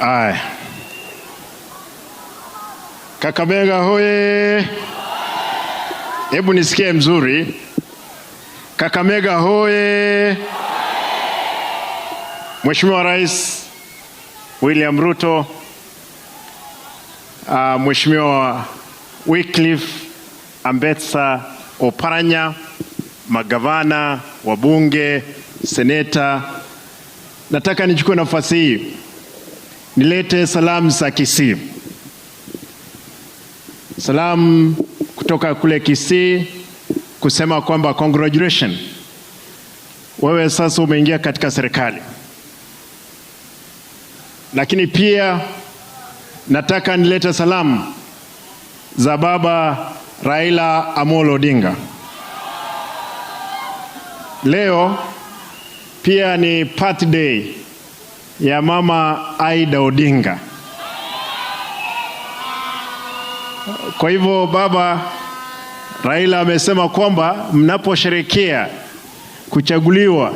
Aya. Kakamega hoye. Hebu nisikie mzuri. Kakamega hoye. Mheshimiwa Rais William Ruto, Mheshimiwa Wycliffe Ambetsa Oparanya, magavana, wabunge, seneta, nataka nichukue nafasi hii nilete salamu za Kisii. Salamu kutoka kule Kisii kusema kwamba congratulations, wewe sasa umeingia katika serikali. Lakini pia nataka nilete salamu za baba Raila Amolo Odinga. Leo pia ni birthday ya mama Aida Odinga. Kwa hivyo baba Raila amesema kwamba mnaposherehekea kuchaguliwa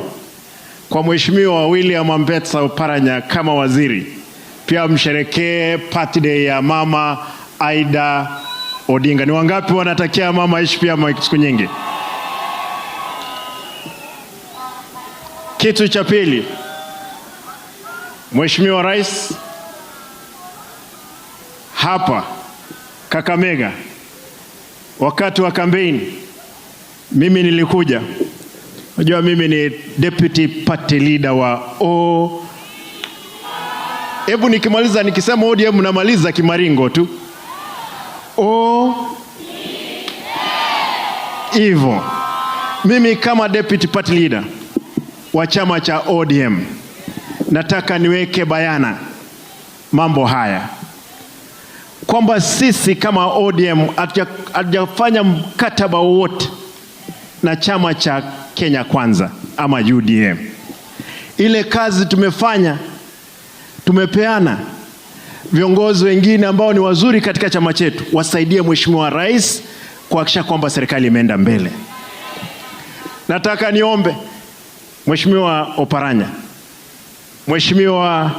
kwa Mheshimiwa William Ambetsa Oparanya kama waziri, pia msherekee birthday ya mama Aida Odinga. Ni wangapi wanatakia mama aishi pia siku nyingi? Kitu cha pili, Mheshimiwa Rais, hapa Kakamega wakati wa kampeni mimi nilikuja. Unajua mimi ni deputy party leader wa Hebu nikimaliza nikisema ODM namaliza kimaringo tu. Hivyo mimi kama deputy party leader wa chama cha ODM nataka niweke bayana mambo haya kwamba sisi kama ODM hatujafanya mkataba wowote na chama cha Kenya Kwanza ama UDA. Ile kazi tumefanya, tumepeana viongozi wengine ambao ni wazuri katika chama chetu wasaidie Mheshimiwa Rais kuhakikisha kwamba serikali imeenda mbele. Nataka niombe Mheshimiwa Oparanya, Mheshimiwa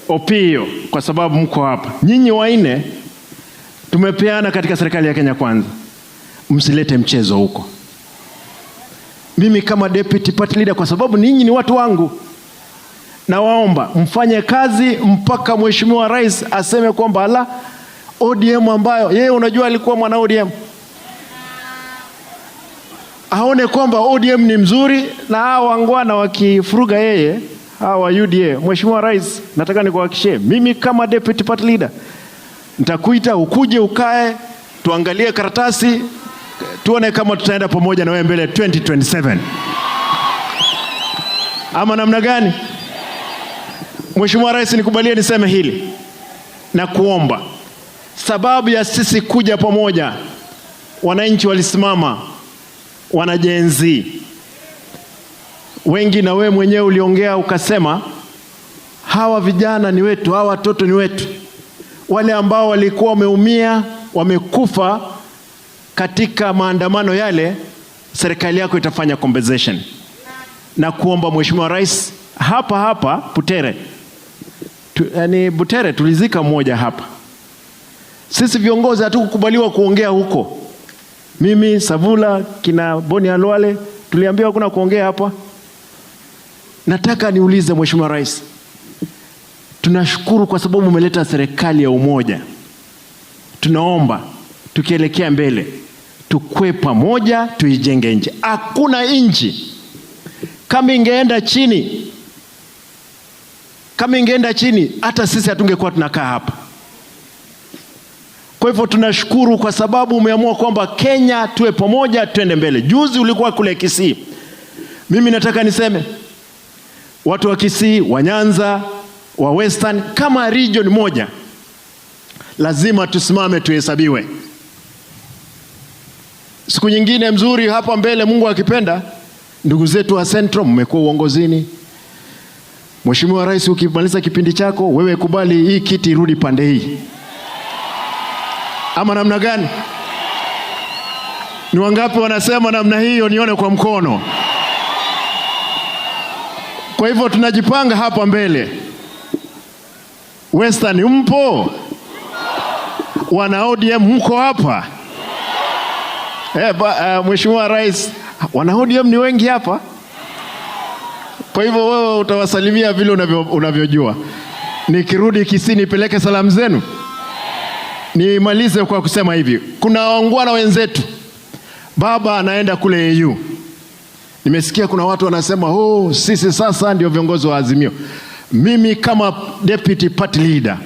Opiyo, kwa sababu mko hapa, nyinyi waine tumepeana katika serikali ya Kenya Kwanza, msilete mchezo huko. Mimi kama deputy party leader, kwa sababu ninyi ni watu wangu, na waomba mfanye kazi mpaka Mheshimiwa Rais aseme kwamba ala ODM ambayo yeye unajua alikuwa mwana ODM, aone kwamba ODM ni mzuri, na hao wangwana wakifuruga yeye hawa UDA. Mheshimiwa Rais, nataka nikuhakikishie mimi kama deputy party leader nitakuita ukuje ukae tuangalie karatasi tuone kama tutaenda pamoja na wewe mbele 2027. Ama namna gani? Mheshimiwa Rais, nikubalie niseme hili na kuomba, sababu ya sisi kuja pamoja, wananchi walisimama, wanajenzi wengi, na wewe mwenyewe uliongea ukasema hawa vijana ni wetu, hawa watoto ni wetu. Wale ambao walikuwa wameumia, wamekufa katika maandamano yale, serikali yako itafanya compensation. Na kuomba Mheshimiwa Rais, hapa Butere, Butere tulizika mmoja hapa. Sisi viongozi hatukukubaliwa kuongea huko. Mimi, Savula, kina Boni Alwale tuliambiwa kuna kuongea hapa. Nataka niulize Mheshimiwa Rais, tunashukuru kwa sababu umeleta serikali ya umoja. Tunaomba tukielekea mbele tukue pamoja, tuijenge nchi. Hakuna nchi kama ingeenda chini, hata sisi hatungekuwa tunakaa hapa. Kwa hivyo tunashukuru kwa sababu umeamua kwamba Kenya tuwe pamoja, tuende mbele. Juzi ulikuwa kule Kisii. Mimi nataka niseme watu wa Kisii, wa Nyanza, wa Western, kama region moja lazima tusimame tuhesabiwe. Siku nyingine mzuri hapa mbele, Mungu akipenda, ndugu zetu wa Central mmekuwa uongozini. Mheshimiwa Rais, ukimaliza kipindi chako wewe kubali hii kiti irudi pande hii. Ama namna gani? Ni wangapi wanasema namna hiyo? Nione kwa mkono. Kwa hivyo tunajipanga hapa mbele. Western mpo? Wana ODM mko hapa? Mheshimiwa Rais, wana ODM ni wengi hapa. Kwa hivyo wewe utawasalimia vile unavyojua. Nikirudi Kisii nipeleke salamu zenu. Nimalize kwa kusema hivi. Kuna waungwana wenzetu. Baba anaenda kule AU. Nimesikia kuna watu wanasema, sisi sasa ndio viongozi wa Azimio. Mimi kama deputy party leader,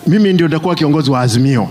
mimi ndio nitakuwa kiongozi wa Azimio.